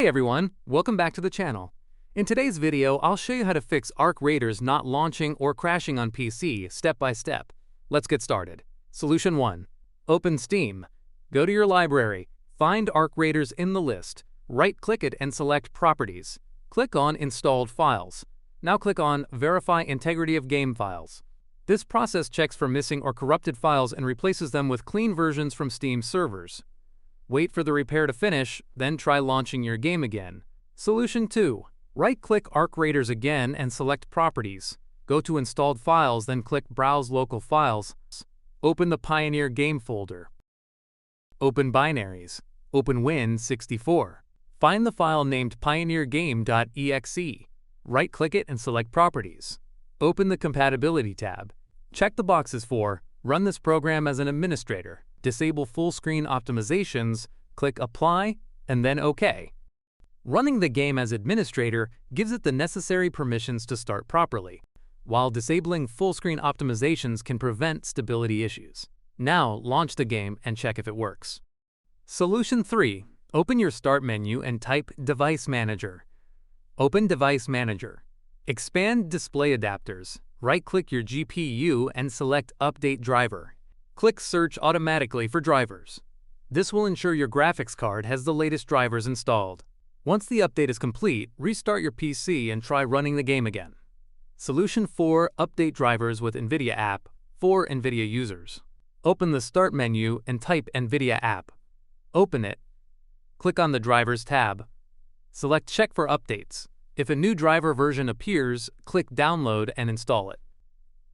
Hey everyone, welcome back to the channel. In today's video, I'll show you how to fix Arc Raiders not launching or crashing on PC step by step. Let's get started. Solution 1. Open Steam. Go to your library, find Arc Raiders in the list, right-click it and select Properties. Click on Installed Files. Now click on Verify Integrity of Game Files. This process checks for missing or corrupted files and replaces them with clean versions from Steam servers. Wait for the repair to finish, then try launching your game again. Solution 2. Right-click Arc Raiders again and select Properties. Go to Installed Files, then click Browse Local Files. Open the Pioneer Game folder. Open Binaries. Open Win64. Find the file named pioneergame.exe. Right-click it and select Properties. Open the Compatibility tab. Check the boxes for Run this program as an administrator. Disable full screen optimizations, click Apply, and then OK. Running the game as administrator gives it the necessary permissions to start properly, while disabling full screen optimizations can prevent stability issues. Now launch the game and check if it works. Solution 3. Open your Start menu and type Device Manager. Open Device Manager. Expand Display Adapters. Right-click your GPU and select Update Driver. Click Search automatically for drivers. This will ensure your graphics card has the latest drivers installed. Once the update is complete, restart your PC and try running the game again. Solution 4. Update drivers with NVIDIA App for NVIDIA users. Open the Start menu and type NVIDIA App. Open it. Click on the Drivers tab. Select Check for Updates. If a new driver version appears, click Download and install it.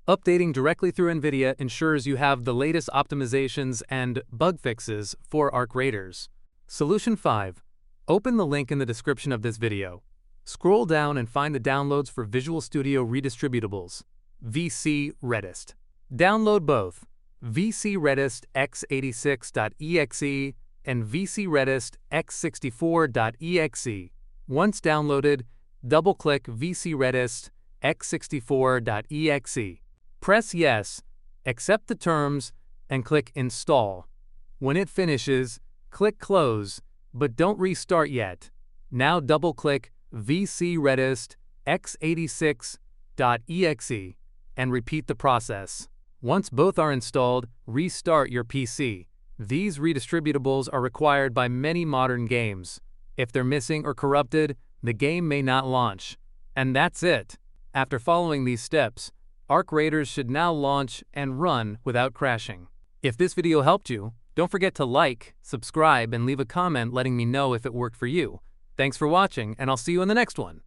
Updating directly through NVIDIA ensures you have the latest optimizations and bug fixes for Arc Raiders. Solution 5. Open the link in the description of this video. Scroll down and find the downloads for Visual Studio Redistributables, VC Redist. Download both VC Redist x86.exe and VC Redist x64.exe. Once downloaded, double-click VC Redist x64.exe. Press Yes, accept the terms, and click Install. When it finishes, click Close, but don't restart yet. Now double-click VC Redist x86.exe and repeat the process. Once both are installed, restart your PC. These redistributables are required by many modern games. If they're missing or corrupted, the game may not launch. And that's it. After following these steps, Arc Raiders should now launch and run without crashing. If this video helped you, don't forget to like, subscribe, and leave a comment letting me know if it worked for you. Thanks for watching, and I'll see you in the next one.